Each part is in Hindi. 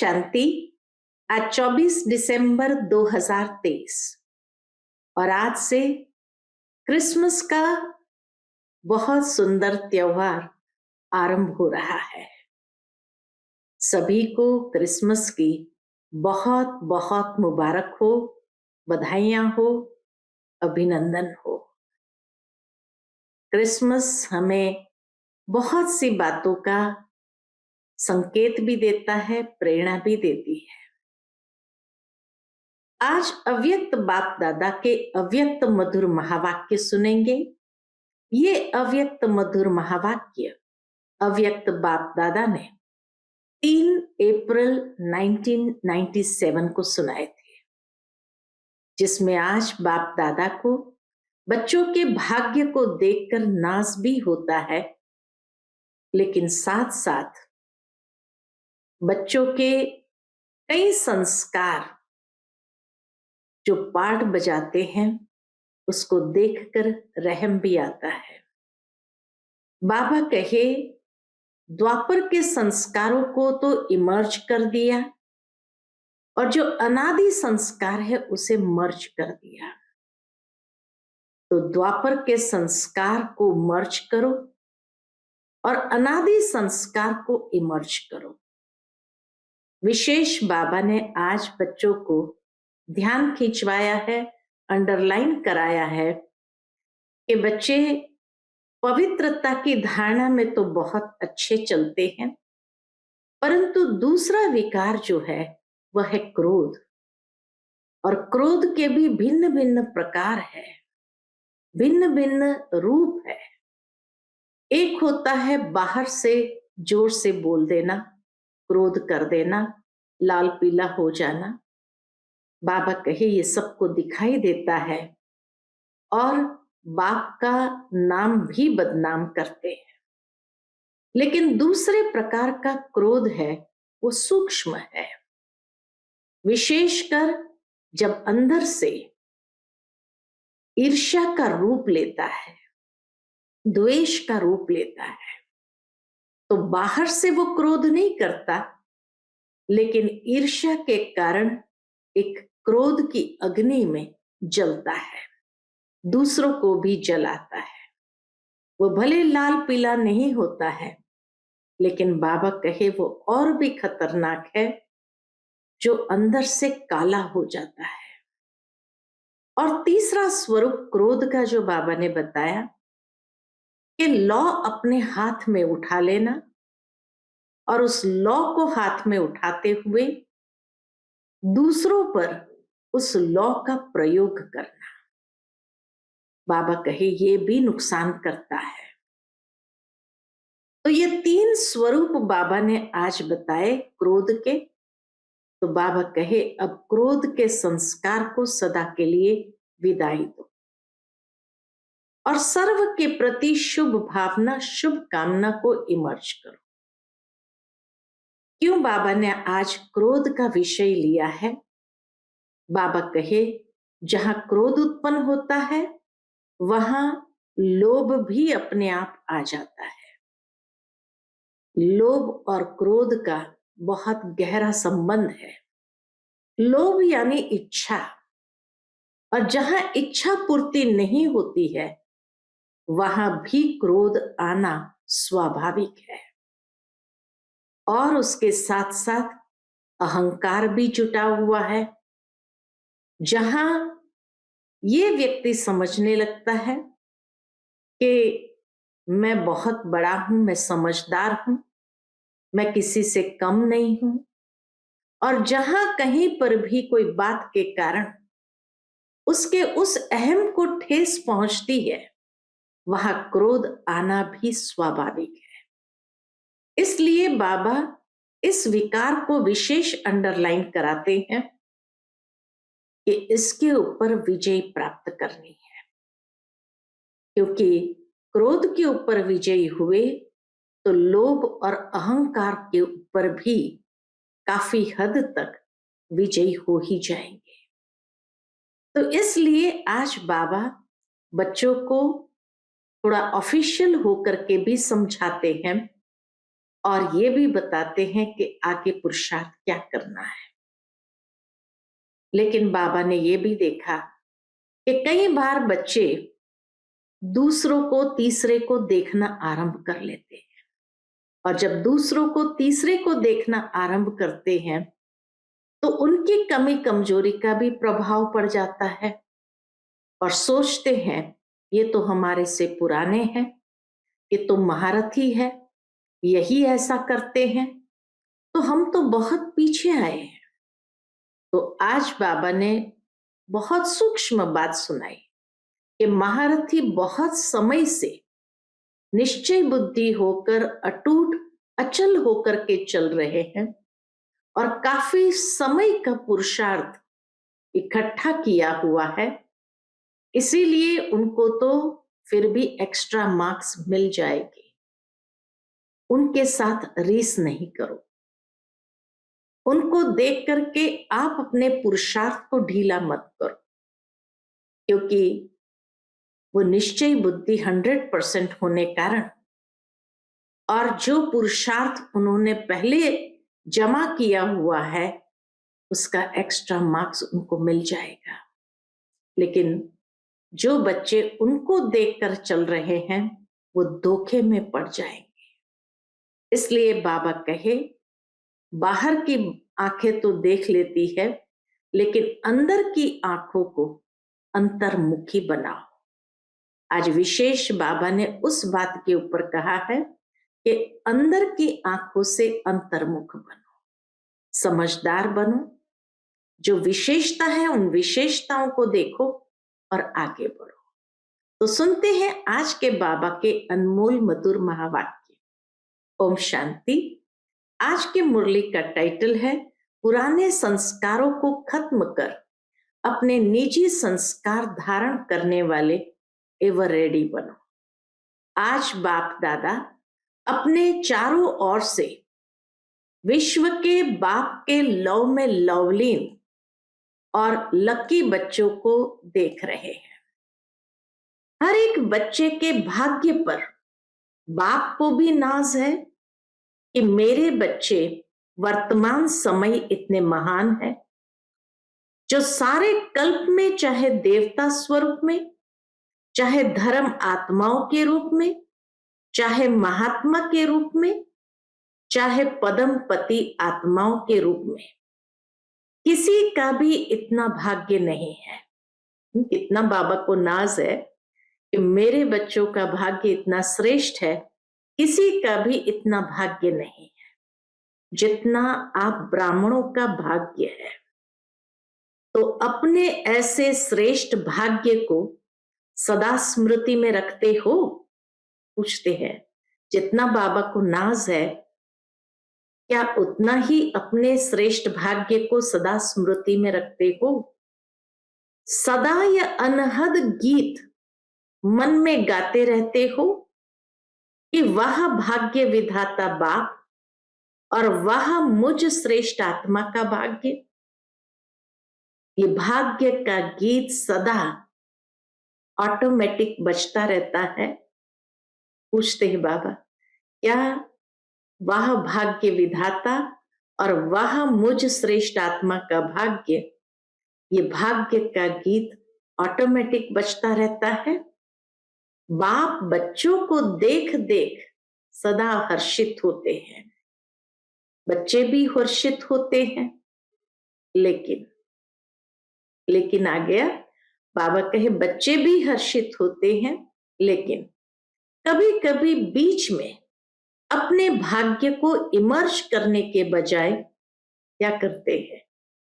शांति। आज 24 दिसंबर 2023 और आज से क्रिसमस का बहुत सुंदर त्योहार आरंभ हो रहा है। सभी को क्रिसमस की बहुत बहुत मुबारक हो, बधाइयां हो, अभिनंदन हो। क्रिसमस हमें बहुत सी बातों का संकेत भी देता है, प्रेरणा भी देती है। आज अव्यक्त बाप दादा के अव्यक्त मधुर महावाक्य सुनेंगे। ये अव्यक्त मधुर महावाक्य अव्यक्त बाप दादा ने 3 अप्रैल 1997 को सुनाए थे, जिसमें आज बाप दादा को बच्चों के भाग्य को देखकर नाज भी होता है, लेकिन साथ साथ बच्चों के कई संस्कार जो पाठ बजाते हैं उसको देखकर रहम भी आता है। बाबा कहे द्वापर के संस्कारों को तो इमर्ज कर दिया और जो अनादि संस्कार है उसे मर्ज कर दिया। तो द्वापर के संस्कार को मर्ज करो और अनादि संस्कार को इमर्ज करो। विशेष बाबा ने आज बच्चों को ध्यान खिंचवाया है, अंडरलाइन कराया है कि बच्चे पवित्रता की धारणा में तो बहुत अच्छे चलते हैं, परंतु दूसरा विकार जो है वह है क्रोध। और क्रोध के भी भिन्न भिन्न प्रकार है, भिन्न भिन्न रूप है। एक होता है बाहर से जोर से बोल देना, क्रोध कर देना, लाल पीला हो जाना। बाबा कहे ये सबको दिखाई देता है और बाप का नाम भी बदनाम करते हैं। लेकिन दूसरे प्रकार का क्रोध है वो सूक्ष्म है, विशेषकर जब अंदर से ईर्ष्या का रूप लेता है, द्वेष का रूप लेता है। तो बाहर से वो क्रोध नहीं करता, लेकिन ईर्ष्या के कारण एक क्रोध की अग्नि में जलता है, दूसरों को भी जलाता है। वो भले लाल पीला नहीं होता है, लेकिन बाबा कहे वो और भी खतरनाक है, जो अंदर से काला हो जाता है। और तीसरा स्वरूप क्रोध का जो बाबा ने बताया कि लौ अपने हाथ में उठा लेना और उस लौ को हाथ में उठाते हुए दूसरों पर उस लौ का प्रयोग करना। बाबा कहे ये भी नुकसान करता है। तो ये 3 स्वरूप बाबा ने आज बताए क्रोध के। तो बाबा कहे अब क्रोध के संस्कार को सदा के लिए विदाई दो और सर्व के प्रति शुभ भावना, शुभ कामना को इमर्ज करो। क्यों बाबा ने आज क्रोध का विषय लिया है? बाबा कहे जहां क्रोध उत्पन्न होता है वहां लोभ भी अपने आप आ जाता है। लोभ और क्रोध का बहुत गहरा संबंध है। लोभ यानी इच्छा, और जहां इच्छा पूर्ति नहीं होती है वहां भी क्रोध आना स्वाभाविक है। और उसके साथ साथ अहंकार भी जुटा हुआ है। जहां ये व्यक्ति समझने लगता है कि मैं बहुत बड़ा हूं, मैं समझदार हूं, मैं किसी से कम नहीं हूं, और जहां कहीं पर भी कोई बात के कारण उसके उस अहम को ठेस पहुंचती है वहां क्रोध आना भी स्वाभाविक है। इसलिए बाबा इस विकार को विशेष अंडरलाइन कराते हैं कि इसके ऊपर विजय प्राप्त करनी है, क्योंकि क्रोध के ऊपर विजयी हुए तो लोभ और अहंकार के ऊपर भी काफी हद तक विजयी हो ही जाएंगे। तो इसलिए आज बाबा बच्चों को थोड़ा ऑफिशियल होकर के भी समझाते हैं और ये भी बताते हैं कि आगे पुरुषार्थ क्या करना है। लेकिन बाबा ने ये भी देखा कि कई बार बच्चे दूसरों को, तीसरे को देखना आरंभ कर लेते हैं, और जब दूसरों को, तीसरे को देखना आरंभ करते हैं तो उनकी कमी कमजोरी का भी प्रभाव पड़ जाता है, और सोचते हैं ये तो हमारे से पुराने हैं, ये तो महारथी है, यही ऐसा करते हैं, तो हम तो बहुत पीछे आए हैं। तो आज बाबा ने बहुत सूक्ष्म बात सुनाई कि महारथी बहुत समय से निश्चय बुद्धि होकर, अटूट अचल होकर के चल रहे हैं, और काफी समय का पुरुषार्थ इकट्ठा किया हुआ है, इसीलिए उनको तो फिर भी एक्स्ट्रा मार्क्स मिल जाएगी। उनके साथ रीस नहीं करो, उनको देख करके आप अपने पुरुषार्थ को ढीला मत करो, क्योंकि वो निश्चय बुद्धि 100% होने कारण, और जो पुरुषार्थ उन्होंने पहले जमा किया हुआ है उसका एक्स्ट्रा मार्क्स उनको मिल जाएगा। लेकिन जो बच्चे उनको देखकर चल रहे हैं वो धोखे में पड़ जाएंगे। इसलिए बाबा कहे, बाहर की आंखें तो देख लेती है, लेकिन अंदर की आंखों को अंतर्मुखी बनाओ। आज विशेष बाबा ने उस बात के ऊपर कहा है कि अंदर की आंखों से अंतर्मुख बनो, समझदार बनो, जो विशेषता है उन विशेषताओं को देखो और आगे बढ़ो। तो सुनते हैं आज के बाबा के अनमोल मधुर महावाक्य। ओम शांति। आज के मुरली का टाइटल है, पुराने संस्कारों को खत्म कर अपने निजी संस्कार धारण करने वाले एवर रेडी बनो। आज बाप दादा अपने चारों ओर से विश्व के बाप के लव में लवलीन और लकी बच्चों को देख रहे हैं। हर एक बच्चे के भाग्य पर बाप को भी नाज है कि मेरे बच्चे वर्तमान समय इतने महान हैं, जो सारे कल्प में, चाहे देवता स्वरूप में, चाहे धर्म आत्माओं के रूप में, चाहे महात्मा के रूप में, चाहे पदम पति आत्माओं के रूप में, किसी का भी इतना भाग्य नहीं है। कितना बाबा को नाज है कि मेरे बच्चों का भाग्य इतना श्रेष्ठ है, किसी का भी इतना भाग्य नहीं है जितना आप ब्राह्मणों का भाग्य है। तो अपने ऐसे श्रेष्ठ भाग्य को सदा स्मृति में रखते हो? पूछते हैं। जितना बाबा को नाज है, क्या उतना ही अपने श्रेष्ठ भाग्य को सदा स्मृति में रखते हो? सदा यह अनहद गीत मन में गाते रहते हो कि वह भाग्य विधाता बाप और वह मुझ श्रेष्ठ आत्मा का भाग्य। ये भाग्य का गीत सदा ऑटोमेटिक बजता रहता है। पूछते हैं बाबा, क्या वह भाग्य विधाता और वह मुझ श्रेष्ठ आत्मा का भाग्य, ये भाग्य का गीत ऑटोमेटिक बजता रहता है? बाप बच्चों को देख देख सदा हर्षित होते हैं, बच्चे भी हर्षित होते हैं। लेकिन आ गया, बाबा कहे बच्चे भी हर्षित होते हैं, लेकिन कभी कभी बीच में अपने भाग्य को इमर्ज करने के बजाय क्या करते हैं?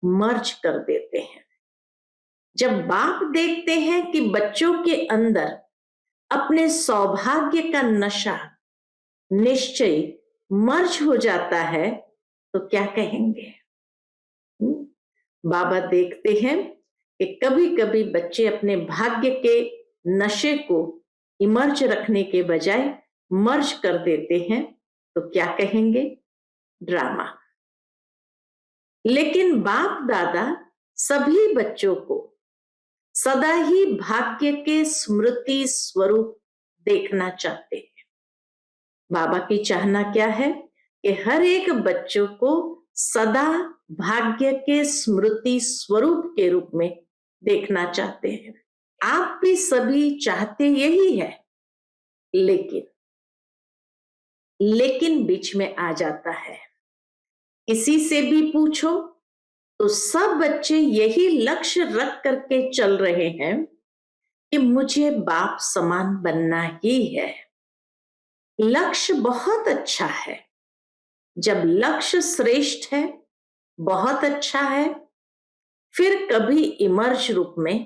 मर्ज कर देते हैं। जब बाप देखते हैं कि बच्चों के अंदर अपने सौभाग्य का नशा, निश्चय मर्ज हो जाता है, तो क्या कहेंगे? बाबा देखते हैं कि कभी कभी बच्चे अपने भाग्य के नशे को इमर्ज रखने के बजाय मर्ज कर देते हैं, तो क्या कहेंगे? ड्रामा। लेकिन बाप दादा सभी बच्चों को सदा ही भाग्य के स्मृति स्वरूप देखना चाहते हैं। बाबा की चाहना क्या है? कि हर एक बच्चों को सदा भाग्य के स्मृति स्वरूप के रूप में देखना चाहते हैं। आप भी सभी चाहते यही है, लेकिन बीच में आ जाता है। किसी से भी पूछो तो सब बच्चे यही लक्ष्य रख करके चल रहे हैं कि मुझे बाप समान बनना ही है। लक्ष्य बहुत अच्छा है, जब लक्ष्य श्रेष्ठ है, बहुत अच्छा है, फिर कभी इमर्ज रूप में,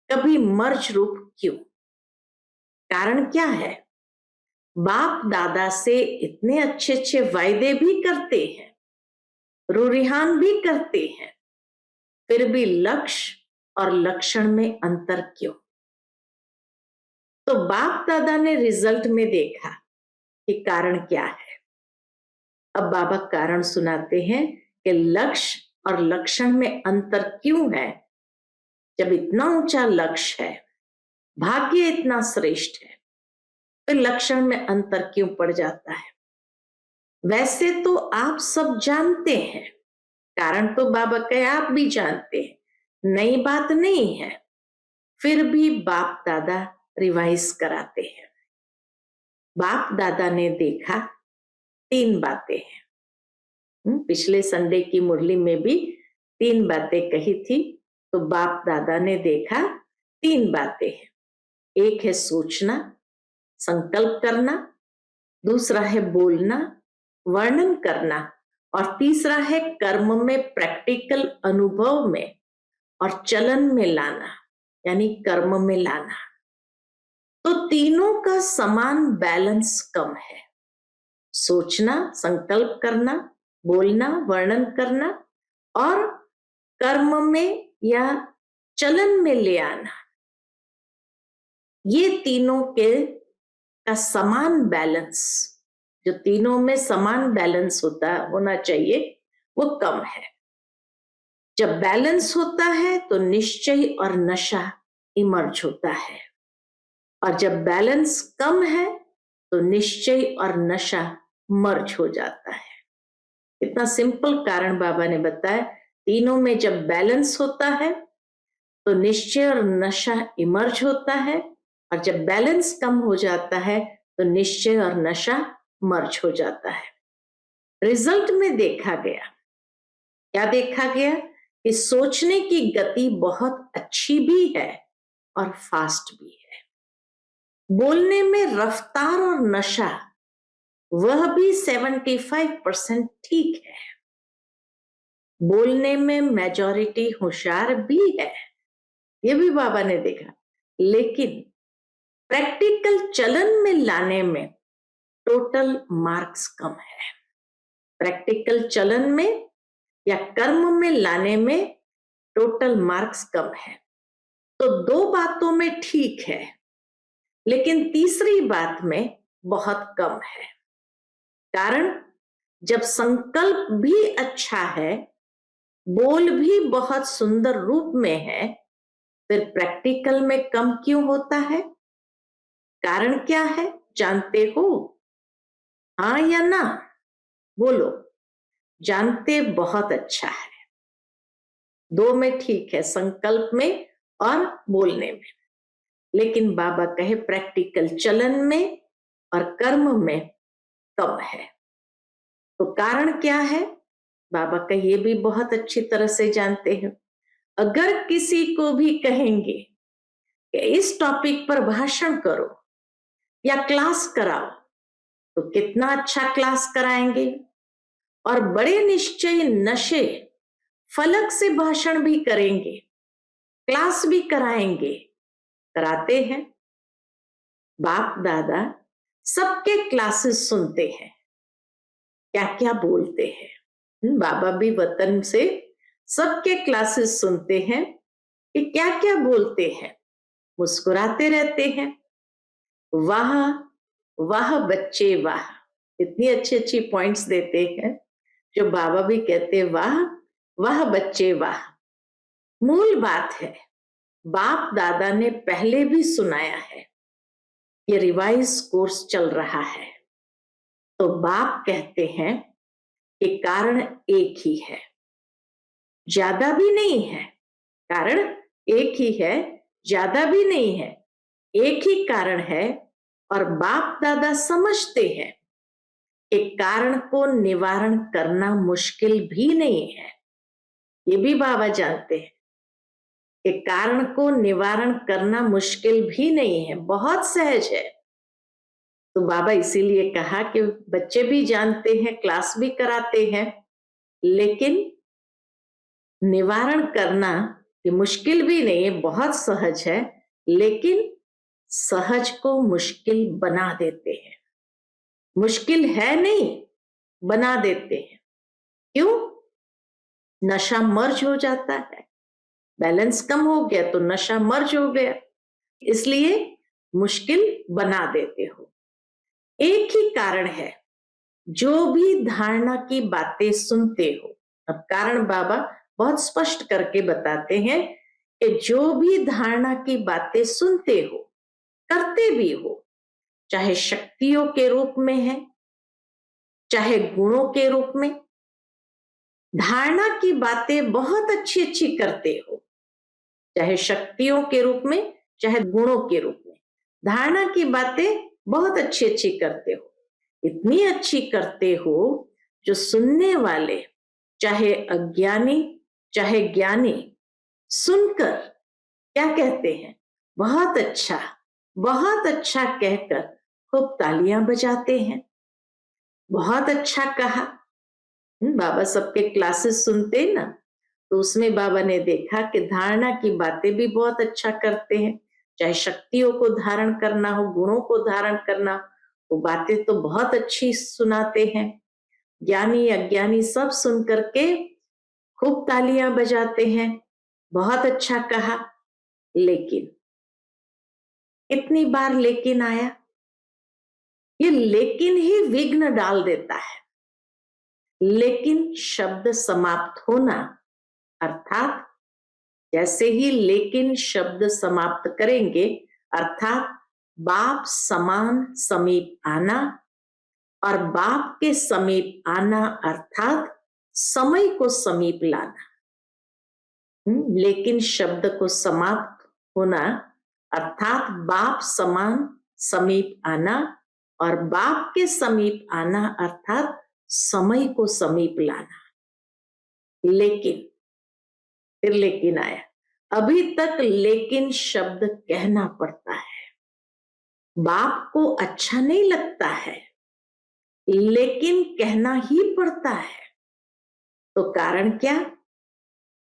कभी मर्ज रूप क्यों? कारण क्या है? बाप दादा से इतने अच्छे अच्छे वायदे भी करते हैं, रूरिहान भी करते हैं, फिर भी लक्ष्य और लक्षण में अंतर क्यों? तो बाप दादा ने रिजल्ट में देखा कि कारण क्या है। अब बाबा कारण सुनाते हैं कि लक्ष्य और लक्षण में अंतर क्यों है। जब इतना ऊंचा लक्ष्य है, भाग्य इतना श्रेष्ठ है, तो लक्षण में अंतर क्यों पड़ जाता है? वैसे तो आप सब जानते हैं, कारण तो बाबा कहे आप भी जानते हैं, नई बात नहीं है, फिर भी बाप दादा रिवाइज कराते हैं। बाप दादा ने देखा 3 बातें हैं। पिछले संडे की मुरली में भी 3 बातें कही थी, तो बाप दादा ने देखा 3 बातें हैं। एक है सोचना, संकल्प करना, दूसरा है बोलना, वर्णन करना, और तीसरा है कर्म में, प्रैक्टिकल अनुभव में और चलन में लाना, यानी कर्म में लाना। तो तीनों का समान बैलेंस कम है। सोचना, संकल्प करना, बोलना, वर्णन करना और कर्म में या चलन में ले आना, ये तीनों के का समान बैलेंस, जो तीनों में समान बैलेंस होना चाहिए, वो कम है। जब बैलेंस होता है तो निश्चय और नशा इमर्ज होता है, और जब बैलेंस कम है तो निश्चय और नशा मर्ज हो जाता है। इतना सिंपल कारण बाबा ने बताया। तीनों में जब बैलेंस होता है तो निश्चय और नशा इमर्ज होता है, और जब बैलेंस कम हो जाता है तो निश्चय और नशा मर्ज हो जाता है। रिजल्ट में देखा गया, क्या देखा गया? कि सोचने की गति बहुत अच्छी भी है और फास्ट भी है। बोलने में रफ्तार और नशा, वह भी 75% ठीक है। बोलने में मेजॉरिटी होशियार भी है, ये भी बाबा ने देखा, लेकिन प्रैक्टिकल चलन में लाने में टोटल मार्क्स कम है। प्रैक्टिकल चलन में या कर्म में लाने में टोटल मार्क्स कम है। तो 2 बातों में ठीक है, लेकिन तीसरी बात में बहुत कम है। कारण जब संकल्प भी अच्छा है, बोल भी बहुत सुंदर रूप में है, फिर प्रैक्टिकल में कम क्यों होता है? कारण क्या है, जानते हो? हाँ या ना बोलो। जानते बहुत अच्छा है, 2 में ठीक है, संकल्प में और बोलने में, लेकिन बाबा कहे प्रैक्टिकल चलन में और कर्म में कम है। तो कारण क्या है? बाबा का ये भी बहुत अच्छी तरह से जानते हैं। अगर किसी को भी कहेंगे कि इस टॉपिक पर भाषण करो या क्लास कराओ, तो कितना अच्छा क्लास कराएंगे, और बड़े निश्चय नशे फलक से भाषण भी करेंगे, क्लास भी कराएंगे, कराते हैं। बाप दादा सबके क्लासेस सुनते हैं, क्या क्या बोलते हैं। बाबा भी वतन से सबके क्लासेस सुनते हैं कि क्या क्या बोलते हैं, मुस्कुराते रहते हैं। वाह वाह बच्चे वाह, इतनी अच्छी अच्छी पॉइंट्स देते हैं, जो बाबा भी कहते हैं वाह वाह बच्चे वाह। मूल बात है, बाप दादा ने पहले भी सुनाया है, ये रिवाइज कोर्स चल रहा है, तो बाप कहते हैं कि कारण एक ही है, ज्यादा भी नहीं है। कारण एक ही है, ज्यादा भी नहीं है, एक ही कारण है। और बाप दादा समझते हैं कि कारण को निवारण करना मुश्किल भी नहीं है। ये भी बाबा जानते हैं कि कारण को निवारण करना मुश्किल भी नहीं है, बहुत सहज है। तो बाबा इसीलिए कहा कि बच्चे भी जानते हैं, क्लास भी कराते हैं, लेकिन निवारण करना ये मुश्किल भी नहीं है, बहुत सहज है। लेकिन सहज को मुश्किल बना देते हैं। मुश्किल है नहीं, बना देते हैं। क्यों? नशा मर्ज हो जाता है, बैलेंस कम हो गया तो नशा मर्ज हो गया, इसलिए मुश्किल बना देते हो। एक ही कारण है, जो भी धारणा की बातें सुनते हो। अब कारण बाबा बहुत स्पष्ट करके बताते हैं कि जो भी धारणा की बातें सुनते हो, करते भी हो, चाहे शक्तियों के रूप में है, चाहे गुणों के रूप में, धारणा की बातें बहुत अच्छी अच्छी करते हो, चाहे शक्तियों के रूप में, चाहे गुणों के रूप में। धारणा की बातें बहुत अच्छी अच्छी करते हो, इतनी अच्छी करते हो जो सुनने वाले, चाहे अज्ञानी चाहे ज्ञानी, सुनकर क्या कहते हैं? बहुत अच्छा कहकर खूब तालियां बजाते हैं। बहुत अच्छा कहा। बाबा सबके क्लासेस सुनते हैं ना, तो उसमें बाबा ने देखा कि धारणा की बातें भी बहुत अच्छा करते हैं, चाहे शक्तियों को धारण करना हो, गुणों को धारण करना, वो बातें तो बहुत अच्छी सुनाते हैं। ज्ञानी अज्ञानी सब सुन करके खूब तालियां बजाते हैं, बहुत अच्छा कहा। लेकिन इतनी बार लेकिन आया, ये लेकिन ही विघ्न डाल देता है। लेकिन शब्द समाप्त होना, अर्थात जैसे ही लेकिन शब्द समाप्त करेंगे, अर्थात बाप समान समीप आना, और बाप के समीप आना अर्थात समय को समीप लाना। लेकिन शब्द को समाप्त होना अर्थात बाप समान समीप आना, और बाप के समीप आना अर्थात समय को समीप लाना। लेकिन फिर लेकिन आया, अभी तक लेकिन शब्द कहना पड़ता है। बाप को अच्छा नहीं लगता है, लेकिन कहना ही पड़ता है। तो कारण क्या?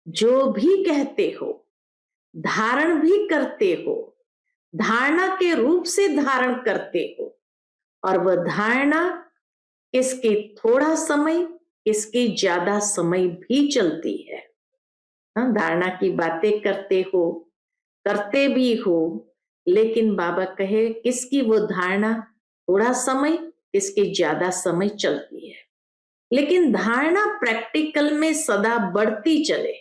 जो भी कहते हो, धारण भी करते हो, धारणा के रूप से धारण करते हो, और वह धारणा किसकी थोड़ा समय, किसकी ज्यादा समय भी चलती है। धारणा की बातें करते हो, करते भी हो, लेकिन बाबा कहे किसकी वो धारणा थोड़ा समय, किसकी ज्यादा समय चलती है। लेकिन धारणा प्रैक्टिकल में सदा बढ़ती चले,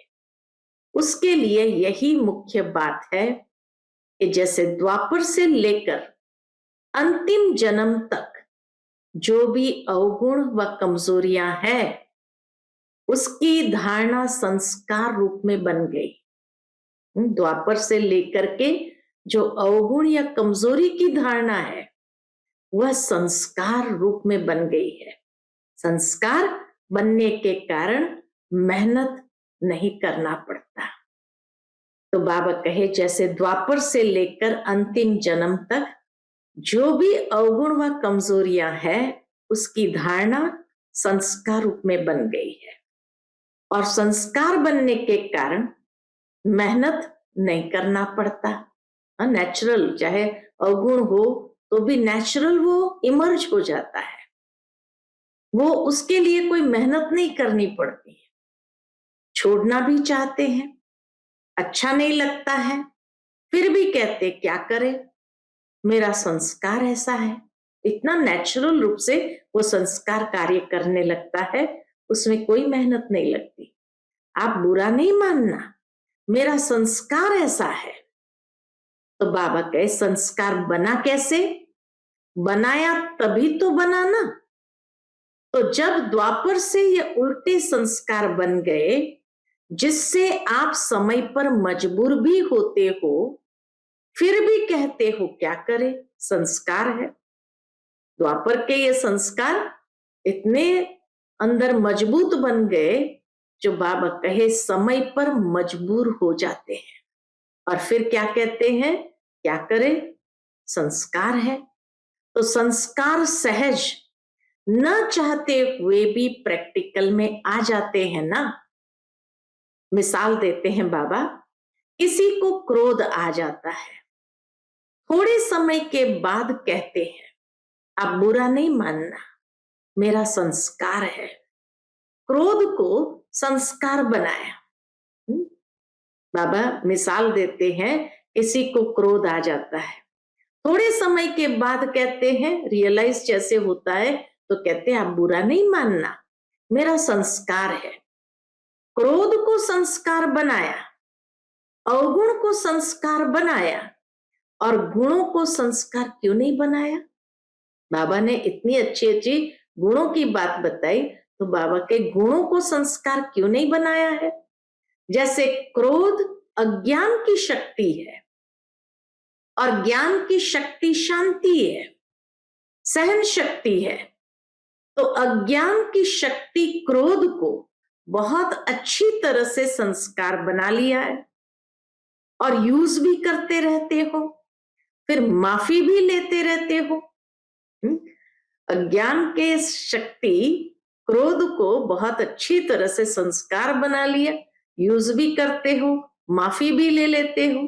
उसके लिए यही मुख्य बात है कि जैसे द्वापर से लेकर अंतिम जन्म तक जो भी अवगुण व कमजोरियां हैं, उसकी धारणा संस्कार रूप में बन गई। द्वापर से लेकर के जो अवगुण या कमजोरी की धारणा है, वह संस्कार रूप में बन गई है। संस्कार बनने के कारण मेहनत नहीं करना पड़ता। तो बाबा कहे जैसे द्वापर से लेकर अंतिम जन्म तक जो भी अवगुण व कमजोरियां हैं, उसकी धारणा संस्कार रूप में बन गई है, और संस्कार बनने के कारण मेहनत नहीं करना पड़ता। नेचुरल, चाहे अवगुण हो तो भी नेचुरल वो इमर्ज हो जाता है, वो उसके लिए कोई मेहनत नहीं करनी पड़ती है। छोड़ना भी चाहते हैं, अच्छा नहीं लगता है, फिर भी कहते क्या करें, मेरा संस्कार ऐसा है। इतना नेचुरल रूप से वो संस्कार कार्य करने लगता है, उसमें कोई मेहनत नहीं लगती। आप बुरा नहीं मानना, मेरा संस्कार ऐसा है। तो बाबा कहे संस्कार बना कैसे? बनाया तभी तो बना ना, तो जब द्वापर से ये उल्टे संस्कार बन गए, जिससे आप समय पर मजबूर भी होते हो, फिर भी कहते हो क्या करें, संस्कार है। द्वापर के ये संस्कार इतने अंदर मजबूत बन गए, जो बाबा कहे समय पर मजबूर हो जाते हैं। और फिर क्या कहते हैं, क्या करें, संस्कार है। तो संस्कार सहज न चाहते हुए भी प्रैक्टिकल में आ जाते हैं ना। मिसाल देते हैं बाबा, किसी को क्रोध आ जाता है, थोड़े समय के बाद कहते हैं आप बुरा नहीं मानना, मेरा संस्कार है। क्रोध को संस्कार बनाया। बाबा मिसाल देते हैं, किसी को क्रोध आ जाता है, थोड़े समय के बाद कहते हैं, रियलाइज जैसे होता है, तो कहते हैं आप बुरा नहीं मानना, मेरा संस्कार है। क्रोध को संस्कार बनाया, अवगुण को संस्कार बनाया, और गुणों को संस्कार क्यों नहीं बनाया। बाबा ने इतनी अच्छी अच्छी गुणों की बात बताई, तो बाबा के गुणों को संस्कार क्यों नहीं बनाया है। जैसे क्रोध अज्ञान की शक्ति है, और ज्ञान की शक्ति शांति है, सहन शक्ति है। तो अज्ञान की शक्ति क्रोध को बहुत अच्छी तरह से संस्कार बना लिया है, और यूज भी करते रहते हो, फिर माफी भी लेते रहते हो। अज्ञान के शक्ति क्रोध को बहुत अच्छी तरह से संस्कार बना लिया, यूज भी करते हो, माफी भी ले लेते हो।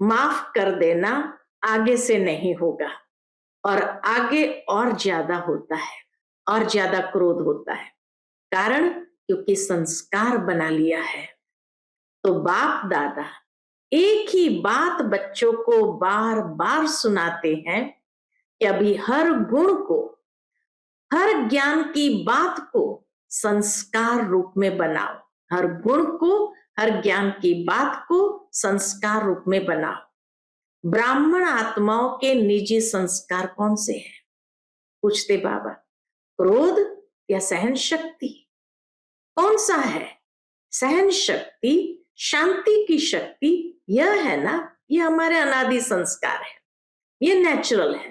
माफ कर देना आगे से नहीं होगा, और आगे और ज्यादा होता है, और ज्यादा क्रोध होता है। कारण क्योंकि संस्कार बना लिया है। तो बाप दादा एक ही बात बच्चों को बार बार सुनाते हैं कि अभी हर गुण को, हर ज्ञान की बात को संस्कार रूप में बनाओ। हर गुण को, हर ज्ञान की बात को संस्कार रूप में बनाओ। ब्राह्मण आत्माओं के निजी संस्कार कौन से हैं, पूछते बाबा। क्रोध या सहन शक्ति? कौन सा है? सहन शक्ति, शांति की शक्ति, यह है ना, ये हमारे अनादि संस्कार है, ये नेचुरल है।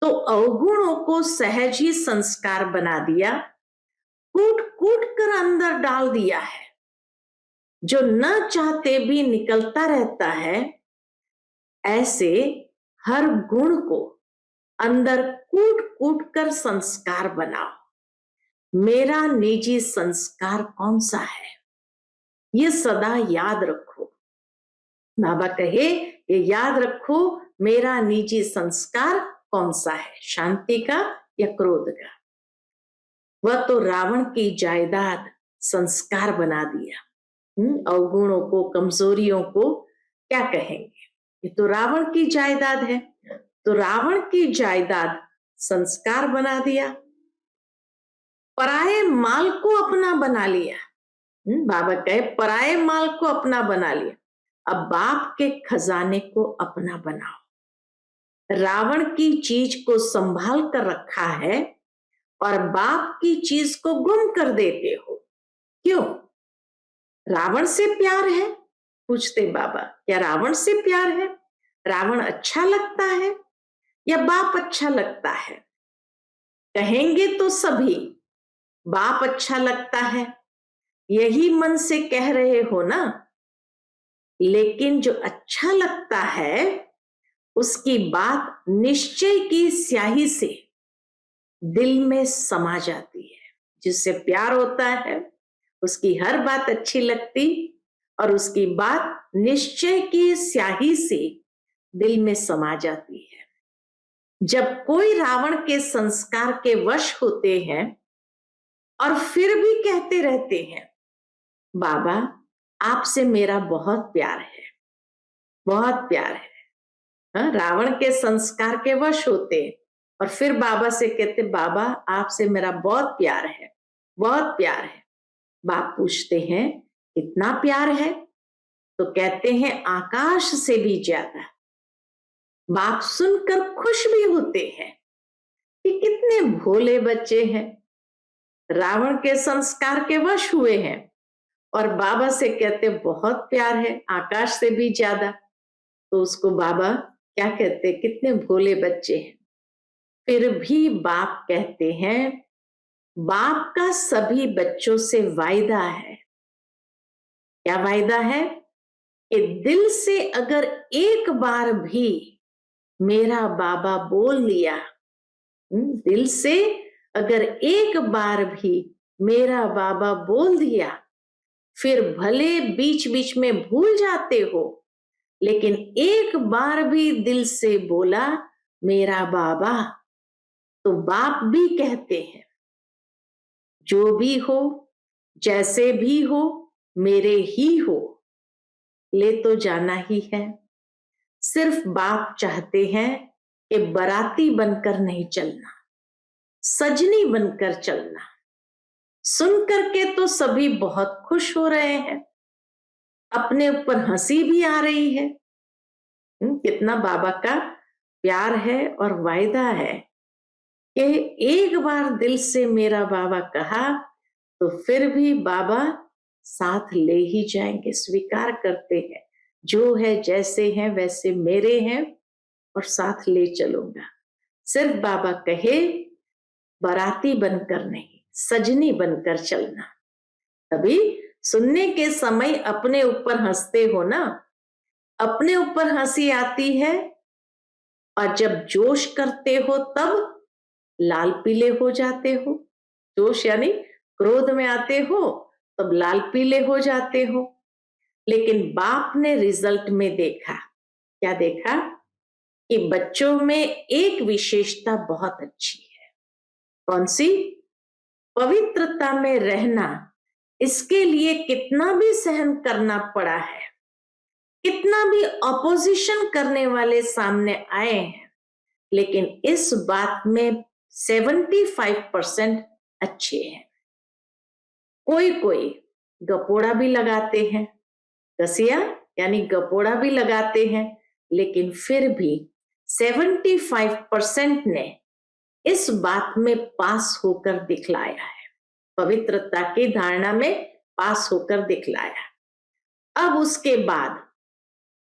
तो अवगुणों को सहज ही संस्कार बना दिया, कूट कूट कर अंदर डाल दिया है, जो न चाहते भी निकलता रहता है। ऐसे हर गुण को अंदर कूट कूट कर संस्कार बनाओ। मेरा निजी संस्कार कौन सा है, ये सदा याद रखो। बाबा कहे ये याद रखो, मेरा निजी संस्कार कौन सा है, शांति का या क्रोध का। वह तो रावण की जायदाद संस्कार बना दिया। अवगुणों को, कमजोरियों को क्या कहेंगे, ये तो रावण की जायदाद है। तो रावण की जायदाद संस्कार बना दिया, पराये माल को अपना बना लिया। बाबा कहे पराये माल को अपना बना लिया, अब बाप के खजाने को अपना बनाओ। रावण की चीज को संभाल कर रखा है, और बाप की चीज को गुम कर देते हो, क्यों? रावण से प्यार है, पूछते बाबा, क्या रावण से प्यार है? रावण अच्छा लगता है या बाप अच्छा लगता है? कहेंगे तो सभी बाप अच्छा लगता है, यही मन से कह रहे हो ना। लेकिन जो अच्छा लगता है, उसकी बात निश्चय की स्याही से दिल में समा जाती है। जिससे प्यार होता है, उसकी हर बात अच्छी लगती, और उसकी बात निश्चय की स्याही से दिल में समा जाती है। जब कोई रावण के संस्कार के वश होते हैं, और फिर भी कहते रहते हैं बाबा आपसे मेरा बहुत प्यार है, बहुत प्यार है। रावण के संस्कार के वश होते, और फिर बाबा से कहते बाबा आपसे मेरा बहुत प्यार है, बहुत प्यार है। बाप पूछते हैं कितना प्यार है, तो कहते हैं आकाश से भी ज्यादा। बाप सुनकर खुश भी होते हैं कि कितने भोले बच्चे हैं, रावण के संस्कार के वश हुए हैं और बाबा से कहते बहुत प्यार है, आकाश से भी ज्यादा। तो उसको बाबा क्या कहते, कितने भोले बच्चे हैं। फिर भी बाप कहते हैं, बाप का सभी बच्चों से वायदा है। क्या वायदा है? कि दिल से अगर एक बार भी मेरा बाबा बोल लिया, दिल से अगर एक बार भी मेरा बाबा बोल दिया, फिर भले बीच बीच में भूल जाते हो, लेकिन एक बार भी दिल से बोला मेरा बाबा, तो बाप भी कहते हैं जो भी हो, जैसे भी हो, मेरे ही हो, ले तो जाना ही है। सिर्फ बाप चाहते हैं कि बाराती बनकर नहीं चलना, सजनी बनकर चलना। सुन करके तो सभी बहुत खुश हो रहे हैं, अपने ऊपर हंसी भी आ रही है। कितना बाबा का प्यार है और वायदा है कि एक बार दिल से मेरा बाबा कहा तो फिर भी बाबा साथ ले ही जाएंगे, स्वीकार करते हैं, जो है जैसे हैं वैसे मेरे हैं और साथ ले चलूंगा। सिर्फ बाबा कहे बाराती बनकर नहीं, सजनी बनकर चलना। तभी सुनने के समय अपने ऊपर हंसते हो ना, अपने ऊपर हंसी आती है, और जब जोश करते हो तब लाल पीले हो जाते हो। जोश यानी क्रोध में आते हो तब लाल पीले हो जाते हो। लेकिन बाप ने रिजल्ट में देखा, क्या देखा? कि बच्चों में एक विशेषता बहुत अच्छी है। कौन सी? पवित्रता में रहना। इसके लिए कितना भी सहन करना पड़ा है, कितना भी अपोजिशन करने वाले सामने आए हैं, लेकिन इस बात में 75% अच्छे हैं। कोई कोई गपोड़ा भी लगाते हैं, कसिया यानी गपोड़ा भी लगाते हैं, लेकिन फिर भी 75% ने इस बात में पास होकर दिखलाया है, पवित्रता की धारणा में पास होकर दिखलाया। अब उसके बाद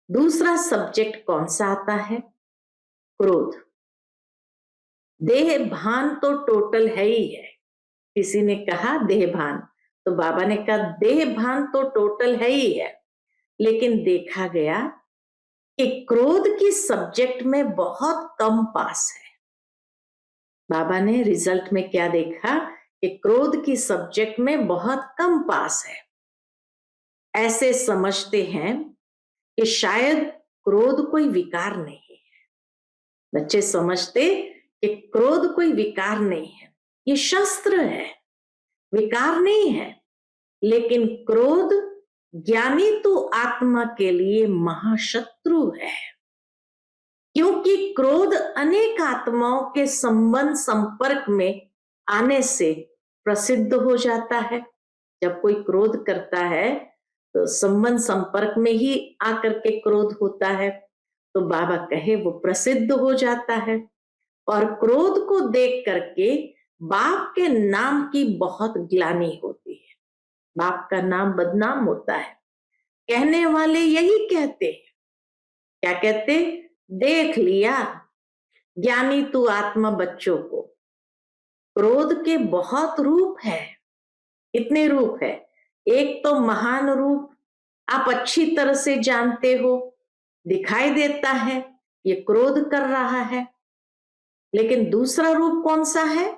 दूसरा सब्जेक्ट कौन सा आता है? क्रोध। देह भान तो टोटल है ही है। किसी ने कहा देह भान, तो बाबा ने कहा देह भान तो टोटल है ही है, लेकिन देखा गया कि क्रोध की सब्जेक्ट में बहुत कम पास है। बाबा ने रिजल्ट में क्या देखा कि क्रोध की सब्जेक्ट में बहुत कम पास है। ऐसे समझते हैं कि शायद क्रोध कोई विकार नहीं है। बच्चे समझते कि क्रोध कोई विकार नहीं है, ये शस्त्र है, विकार नहीं है। लेकिन क्रोध ज्ञानी तो आत्मा के लिए महाशत्रु है, क्योंकि क्रोध अनेक आत्माओं के संबंध संपर्क में आने से प्रसिद्ध हो जाता है। जब कोई क्रोध करता है तो संबंध संपर्क में ही आकर के क्रोध होता है, तो बाबा कहे वो प्रसिद्ध हो जाता है। और क्रोध को देख करके बाप के नाम की बहुत ग्लानि होती है, बाप का नाम बदनाम होता है। कहने वाले यही कहते हैं, क्या कहते? देख लिया ज्ञानी तू आत्मा बच्चों को, क्रोध के बहुत रूप है। इतने रूप है। एक तो महान रूप आप अच्छी तरह से जानते हो, दिखाई देता है ये क्रोध कर रहा है। लेकिन दूसरा रूप कौन सा है?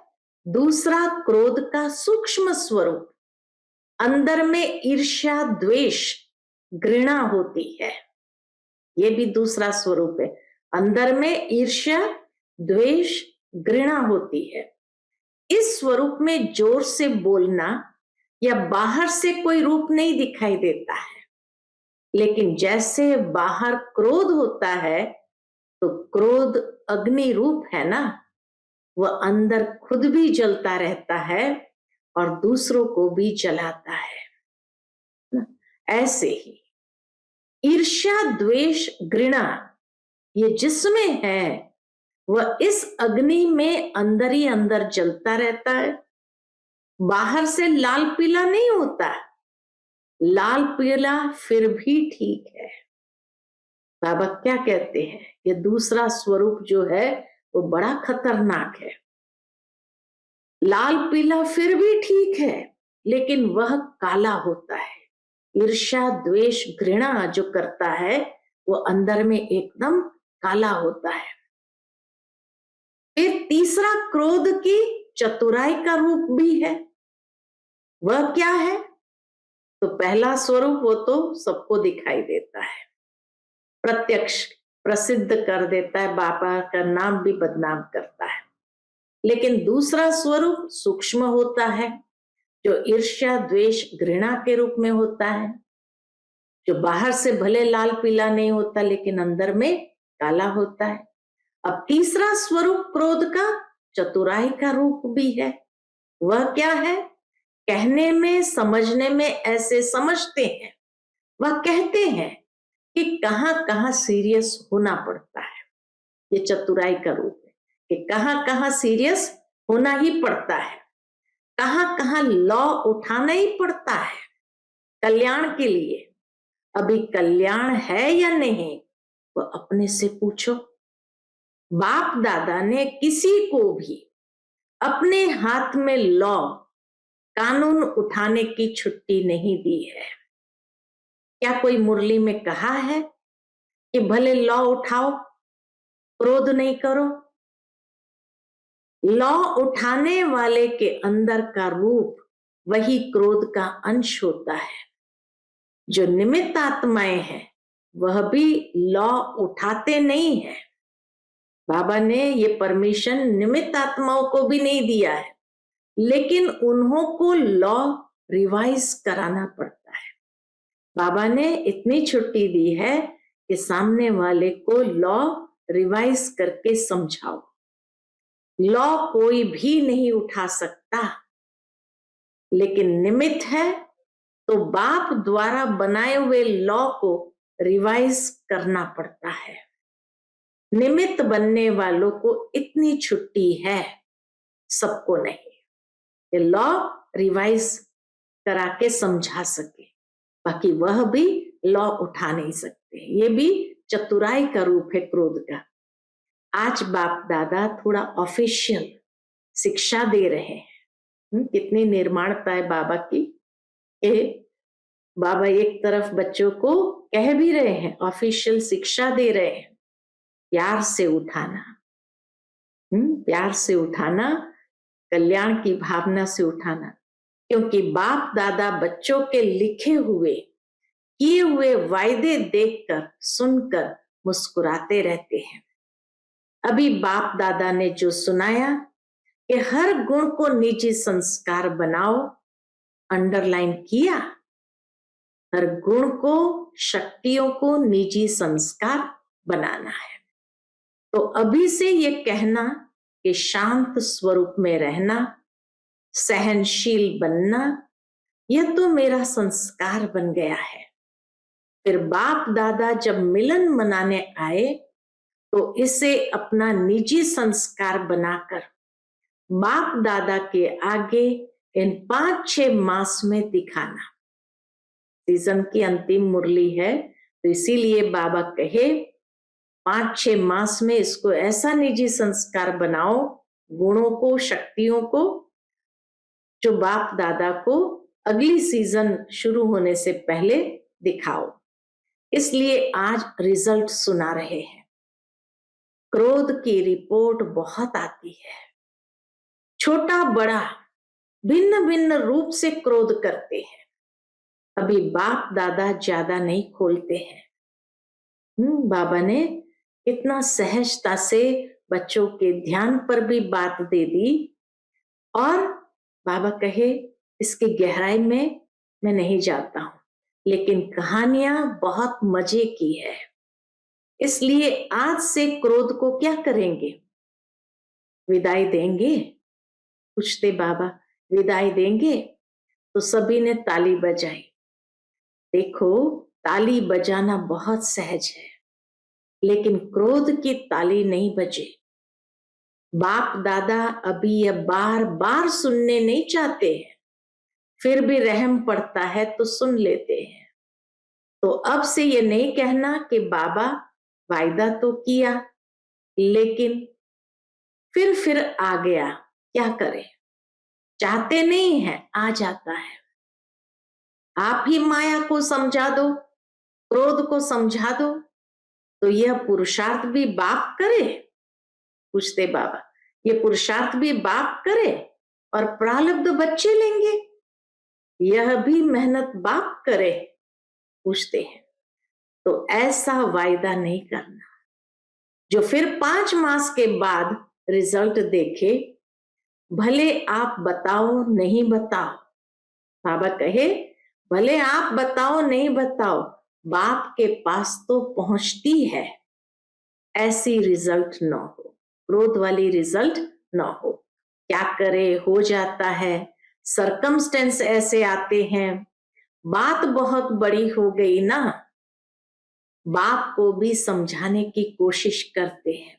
दूसरा क्रोध का सूक्ष्म स्वरूप, अंदर में ईर्ष्या द्वेष घृणा होती है, ये भी दूसरा स्वरूप है। अंदर में ईर्ष्या द्वेष घृणा होती है। इस स्वरूप में जोर से बोलना या बाहर से कोई रूप नहीं दिखाई देता है, लेकिन जैसे बाहर क्रोध होता है तो क्रोध अग्नि रूप है ना, वह अंदर खुद भी जलता रहता है और दूसरों को भी जलाता है। ऐसे ही ईर्ष्या द्वेष घृणा ये जिसमें है वह इस अग्नि में अंदर ही अंदर जलता रहता है। बाहर से लाल पीला नहीं होता, लाल पीला फिर भी ठीक है। बाबा क्या कहते हैं, ये दूसरा स्वरूप जो है वो बड़ा खतरनाक है। लाल पीला फिर भी ठीक है, लेकिन वह काला होता है। ईर्ष्या द्वेष घृणा जो करता है वो अंदर में एकदम काला होता है। फिर तीसरा क्रोध की चतुराई का रूप भी है। वह क्या है? तो पहला स्वरूप वो तो सबको दिखाई देता है, प्रत्यक्ष प्रसिद्ध कर देता है, बाबा का नाम भी बदनाम करता है। लेकिन दूसरा स्वरूप सूक्ष्म होता है, जो ईर्ष्या द्वेष घृणा के रूप में होता है, जो बाहर से भले लाल पीला नहीं होता लेकिन अंदर में काला होता है। अब तीसरा स्वरूप क्रोध का चतुराई का रूप भी है। वह क्या है? कहने में समझने में ऐसे समझते हैं, वह कहते हैं कि कहां कहां सीरियस होना पड़ता है। ये चतुराई का रूप है कि कहां कहां सीरियस होना ही पड़ता है, कहां कहां लॉ उठाना ही पड़ता है कल्याण के लिए। अभी कल्याण है या नहीं वो अपने से पूछो। बाप दादा ने किसी को भी अपने हाथ में लॉ कानून उठाने की छुट्टी नहीं दी है। क्या कोई मुरली में कहा है कि भले लॉ उठाओ, क्रोध नहीं करो? लॉ उठाने वाले के अंदर का रूप वही क्रोध का अंश होता है। जो निमित्त आत्माएं हैं वह भी लॉ उठाते नहीं है। बाबा ने ये परमिशन निमित्त आत्माओं को भी नहीं दिया है, लेकिन उन्हों को लॉ रिवाइज कराना पड़ता है। बाबा ने इतनी छुट्टी दी है कि सामने वाले को लॉ रिवाइज करके समझाओ। लॉ कोई भी नहीं उठा सकता, लेकिन निमित्त है तो बाप द्वारा बनाए हुए लॉ को रिवाइज करना पड़ता है। निमित्त बनने वालों को इतनी छुट्टी है, सबको नहीं। ये लॉ रिवाइज करा के समझा सके, बाकी वह भी लॉ उठा नहीं सकते। ये भी चतुराई का रूप है क्रोध का। आज बाप दादा थोड़ा ऑफिशियल शिक्षा दे रहे हैं। कितनी निर्माणता है बाबा की। बाबा एक तरफ बच्चों को कह भी रहे हैं, ऑफिशियल शिक्षा दे रहे हैं, प्यार से उठाना, प्यार से उठाना, कल्याण की भावना से उठाना। क्योंकि बाप दादा बच्चों के लिखे हुए किए हुए वायदे देखकर सुनकर मुस्कुराते रहते हैं। अभी बाप दादा ने जो सुनाया कि हर गुण को निजी संस्कार बनाओ, अंडरलाइन किया, हर गुण को शक्तियों को निजी संस्कार बनाना है। तो अभी से ये कहना कि शांत स्वरूप में रहना, सहनशील बनना, यह तो मेरा संस्कार बन गया है। फिर बाप दादा जब मिलन मनाने आए तो इसे अपना निजी संस्कार बनाकर बाप दादा के आगे इन 5-6 मास में दिखाना। सीजन की अंतिम मुरली है, तो इसीलिए बाबा कहे 5-6 मास में इसको ऐसा निजी संस्कार बनाओ, गुणों को शक्तियों को, जो बाप दादा को अगली सीजन शुरू होने से पहले दिखाओ। इसलिए आज रिजल्ट सुना रहे हैं। क्रोध की रिपोर्ट बहुत आती है, छोटा बड़ा भिन्न भिन्न रूप से क्रोध करते हैं। अभी बाप दादा ज्यादा नहीं खोलते हैं। बाबा ने इतना सहजता से बच्चों के ध्यान पर भी बात दे दी, और बाबा कहे इसकी गहराई में मैं नहीं जाता हूं, लेकिन कहानियां बहुत मजे की है। इसलिए आज से क्रोध को क्या करेंगे? विदाई देंगे। पूछते बाबा विदाई देंगे? तो सभी ने ताली बजाई। देखो, ताली बजाना बहुत सहज है, लेकिन क्रोध की ताली नहीं बजे। बाप दादा अभी यह बार बार सुनने नहीं चाहते हैं, फिर भी रहम पड़ता है तो सुन लेते हैं। तो अब से ये नहीं कहना कि बाबा वायदा तो किया लेकिन फिर आ गया, क्या करें, चाहते नहीं है आ जाता है। आप ही माया को समझा दो, क्रोध को समझा दो, तो यह पुरुषार्थ भी बाप करे? पूछते बाबा, ये पुरुषार्थ भी बाप करे और प्रारब्ध बच्चे लेंगे, यह भी मेहनत बाप करे? पूछते हैं। तो ऐसा वायदा नहीं करना जो फिर 5 मास के बाद रिजल्ट देखे, भले आप बताओ नहीं बताओ। बाबा कहे भले आप बताओ नहीं बताओ, बाप के पास तो पहुंचती है, ऐसी रिजल्ट ना हो, क्रोध वाली रिजल्ट ना हो। क्या करे, हो जाता है, सरकमस्टेंस ऐसे आते हैं, बात बहुत बड़ी हो गई ना, बाप को भी समझाने की कोशिश करते हैं,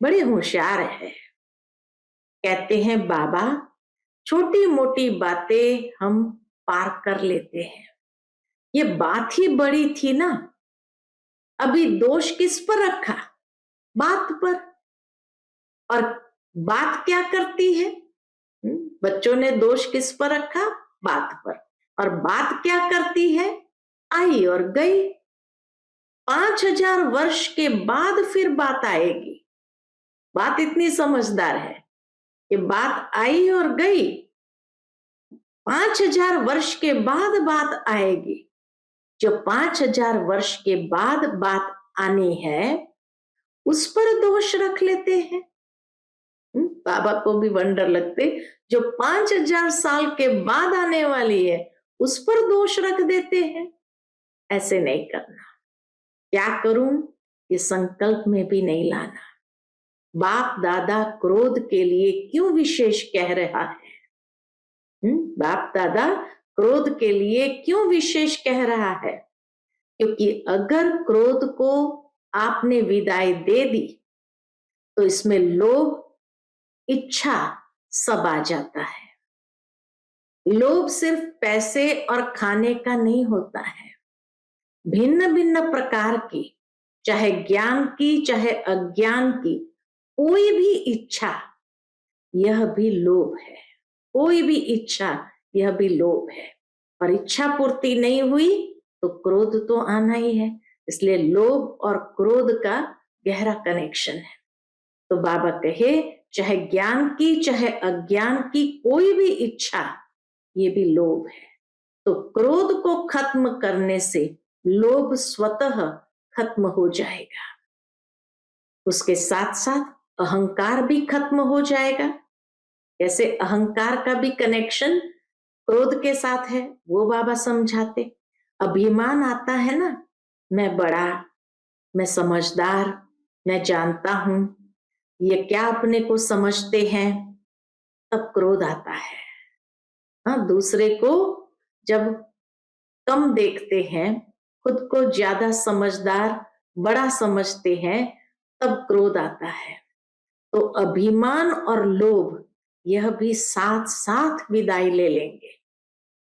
बड़े होशियार है। कहते हैं बाबा छोटी मोटी बातें हम पार कर लेते हैं, ये बात ही बड़ी थी ना, अभी दोष किस पर रखा? बात पर। और बात क्या करती है? बच्चों ने दोष किस पर रखा? बात पर। और बात क्या करती है? आई और गई। 5000 वर्ष के बाद फिर बात आएगी। बात इतनी समझदार है कि बात आई और गई, 5000 वर्ष के बाद बात आएगी। जो 5000 वर्ष के बाद बात आनी है उस पर दोष रख लेते हैं। बाबा को भी वंडर लगते, जो 5000 साल के बाद आने वाली है उस पर दोष रख देते हैं। ऐसे नहीं करना। क्या करूं, ये संकल्प में भी नहीं लाना। बाप दादा क्रोध के लिए क्यों विशेष कह रहा है? बाप दादा क्रोध के लिए क्यों विशेष कह रहा है? क्योंकि अगर क्रोध को आपने विदाई दे दी तो इसमें लोभ, इच्छा सब आ जाता है। लोभ सिर्फ पैसे और खाने का नहीं होता है, भिन्न भिन्न प्रकार की, चाहे ज्ञान की चाहे अज्ञान की कोई भी इच्छा, यह भी लोभ है। कोई भी इच्छा, यह भी लोभ है। और इच्छा पूर्ति नहीं हुई तो क्रोध तो आना ही है। इसलिए लोभ और क्रोध का गहरा कनेक्शन है। तो बाबा कहे चाहे ज्ञान की चाहे अज्ञान की कोई भी इच्छा, ये भी लोभ है। तो क्रोध को खत्म करने से लोभ स्वतः खत्म हो जाएगा। उसके साथ साथ अहंकार भी खत्म हो जाएगा। ऐसे अहंकार का भी कनेक्शन क्रोध के साथ है, वो बाबा समझाते। अभिमान आता है ना, मैं बड़ा, मैं समझदार, मैं जानता हूं, ये क्या अपने को समझते हैं, तब क्रोध आता है। हाँ, दूसरे को जब कम देखते हैं, खुद को ज्यादा समझदार, बड़ा समझते हैं, तब क्रोध आता है। तो अभिमान और लोभ यह भी साथ साथ विदाई ले लेंगे।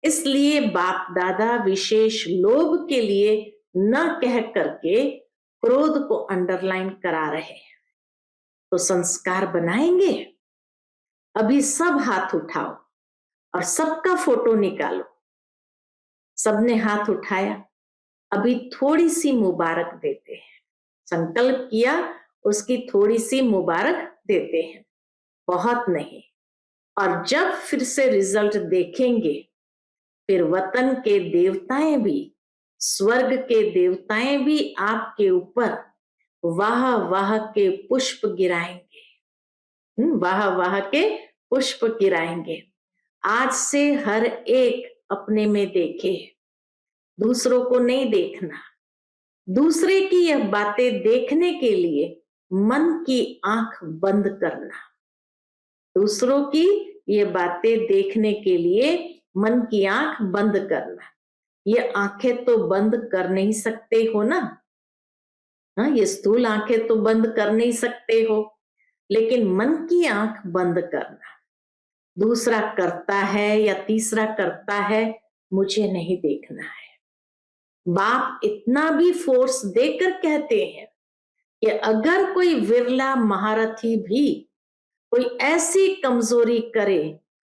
इसलिए बाप दादा विशेष लोभ के लिए न कह करके क्रोध को अंडरलाइन करा रहे हैं। तो संस्कार बनाएंगे। अभी सब हाथ उठाओ और सबका फोटो निकालो। सबने हाथ उठाया, अभी थोड़ी सी मुबारक देते हैं। संकल्प किया, उसकी थोड़ी सी मुबारक देते हैं, बहुत नहीं। और जब फिर से रिजल्ट देखेंगे, फिर वतन के देवताएं भी, स्वर्ग के देवताएं भी आपके ऊपर वाह वाह के पुष्प गिराएंगे। वाह वाह के पुष्प गिराएंगे। आज से हर एक अपने में देखे, दूसरों को नहीं देखना। दूसरे की यह बातें देखने के लिए मन की आंख बंद करना। दूसरों की ये बातें देखने के लिए मन की आंख बंद करना। ये आंखें तो बंद कर नहीं सकते हो ना, हाँ, ये स्थूल आंखें तो बंद कर नहीं सकते हो। लेकिन मन की आंख बंद करना, दूसरा करता है या तीसरा करता है, मुझे नहीं देखना है। बाप इतना भी फोर्स देकर कहते हैं कि अगर कोई विरला महारथी भी कोई ऐसी कमजोरी करे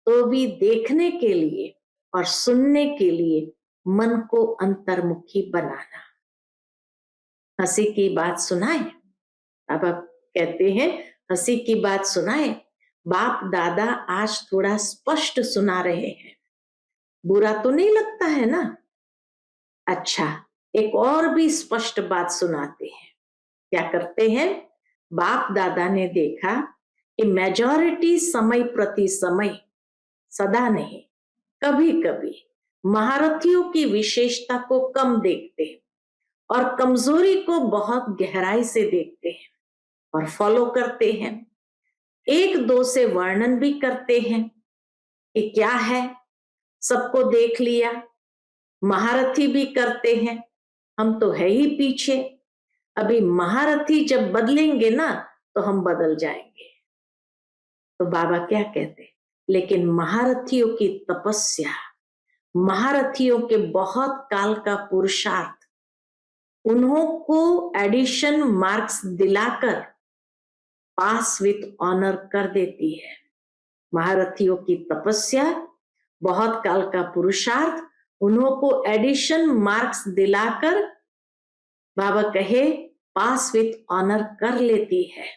तो भी देखने के लिए और सुनने के लिए मन को अंतर्मुखी बनाना। हंसी की बात सुनाए, अब आप कहते हैं हंसी की बात सुनाए, बाप दादा आज थोड़ा स्पष्ट सुना रहे हैं, बुरा तो नहीं लगता है ना? अच्छा, एक और भी स्पष्ट बात सुनाते हैं। क्या करते हैं? बाप दादा ने देखा कि मेजॉरिटी समय प्रति समय, सदा नहीं, कभी कभी महारथियों की विशेषता को कम देखते हैं और कमजोरी को बहुत गहराई से देखते हैं और फॉलो करते हैं। एक दो से वर्णन भी करते हैं कि क्या है, सबको देख लिया, महारथी भी करते हैं, हम तो है ही पीछे, अभी महारथी जब बदलेंगे ना तो हम बदल जाएंगे। तो बाबा क्या कहते, लेकिन महारथियों की तपस्या, महारथियों के बहुत काल का पुरुषार्थ उन्हों को एडिशन मार्क्स दिलाकर पास विथ ऑनर कर देती है। महारथियों की तपस्या, बहुत काल का पुरुषार्थ उन्हों को एडिशन मार्क्स दिलाकर बाबा कहे पास विथ ऑनर कर लेती है।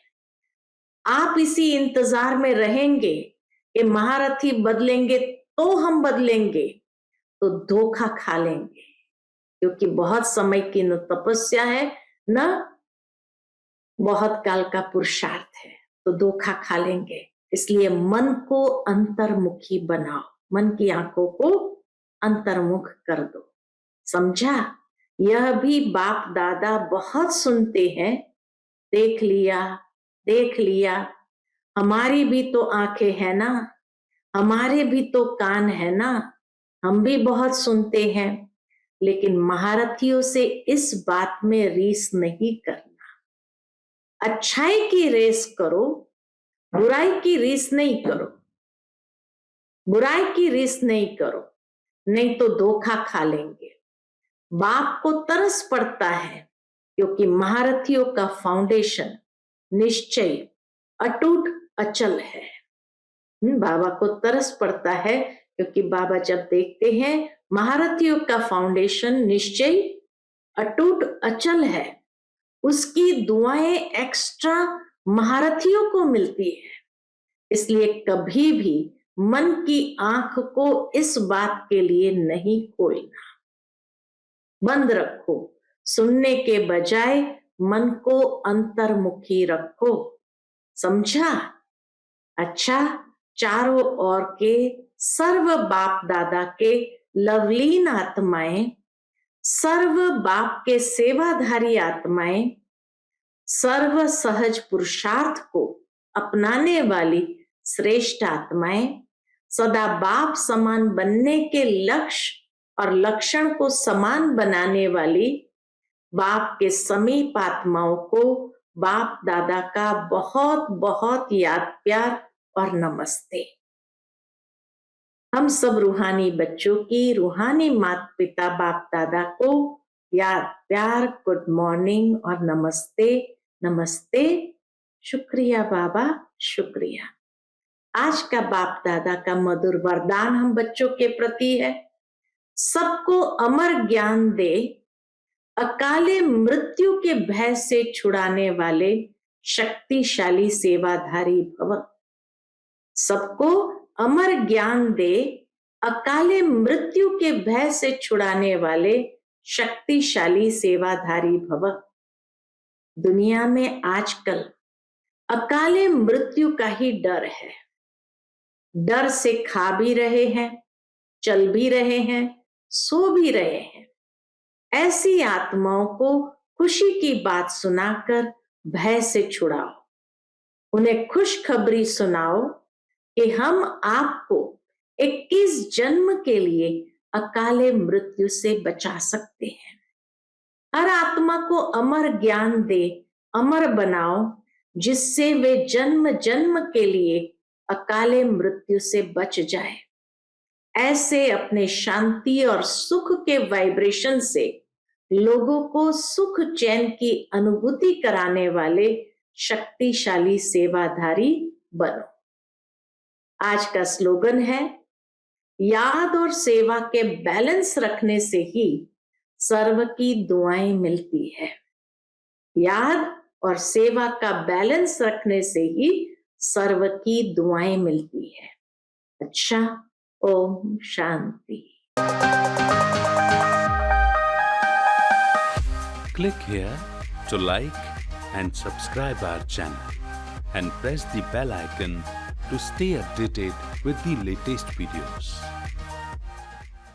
आप इसी इंतजार में रहेंगे कि महारथी बदलेंगे तो हम बदलेंगे, तो धोखा खा लेंगे, क्योंकि बहुत समय की न तपस्या है न बहुत काल का पुरुषार्थ है, तो धोखा खा लेंगे। इसलिए मन को अंतर्मुखी बनाओ, मन की आंखों को अंतर्मुख कर दो। समझा? यह भी बाप दादा बहुत सुनते हैं, देख लिया, देख लिया, हमारी भी तो आंखें हैं ना, हमारे भी तो कान है ना, हम भी बहुत सुनते हैं, लेकिन महारथियों से इस बात में रीस नहीं करना। अच्छाई की रेस करो, बुराई की रीस नहीं करो, बुराई की रीस नहीं करो, नहीं तो धोखा खा लेंगे। बाप को तरस पड़ता है क्योंकि महारथियों का फाउंडेशन निश्चय अटूट अचल है। बाबा को तरस पड़ता है क्योंकि बाबा जब देखते हैं महारथियों का फाउंडेशन निश्चय अटूट अचल है, उसकी दुआएं एक्स्ट्रा महारथियों को मिलती है। इसलिए कभी भी मन की आंख को इस बात के लिए नहीं खोलना, बंद रखो, सुनने के बजाय मन को अंतर्मुखी रखो। समझा? अच्छा, चारों ओर के सर्व बाप दादा के लवलीन आत्माएं, सर्व बाप के सेवाधारी आत्माएं, सर्व सहज पुरुषार्थ को अपनाने वाली श्रेष्ठ आत्माएं, सदा बाप समान बनने के लक्ष्य और लक्षण को समान बनाने वाली बाप के समीप आत्माओं को बाप दादा का बहुत बहुत याद प्यार और नमस्ते। हम सब रूहानी बच्चों की रूहानी माता पिता बाप दादा को याद प्यार, गुड मॉर्निंग और नमस्ते। नमस्ते, शुक्रिया बाबा, शुक्रिया। आज का बाप दादा का मधुर वरदान हम बच्चों के प्रति है, सबको अमर ज्ञान दे, अकाले मृत्यु के भय से छुड़ाने वाले शक्तिशाली सेवाधारी भव। सबको अमर ज्ञान दे, अकाले मृत्यु के भय से छुड़ाने वाले शक्तिशाली सेवाधारी भव। दुनिया में आजकल अकाले मृत्यु का ही डर है, डर से खा भी रहे हैं, चल भी रहे हैं, सो भी रहे हैं। ऐसी आत्माओं को खुशी की बात सुनाकर भय से छुड़ाओ, उन्हें खुशखबरी सुनाओ कि हम आपको 21 जन्म के लिए अकाले मृत्यु से बचा सकते हैं। हर आत्मा को अमर ज्ञान दे, अमर बनाओ, जिससे वे जन्म जन्म के लिए अकाले मृत्यु से बच जाए। ऐसे अपने शांति और सुख के वाइब्रेशन से लोगों को सुख चैन की अनुभूति कराने वाले शक्तिशाली सेवाधारी बनो। आज का स्लोगन है, याद और सेवा के बैलेंस रखने से ही सर्व की दुआएं मिलती है। याद और सेवा का बैलेंस रखने से ही सर्व की दुआएं मिलती है। अच्छा, Om Shanti. Click here to like and subscribe our channel and press the bell icon to stay updated with the latest videos.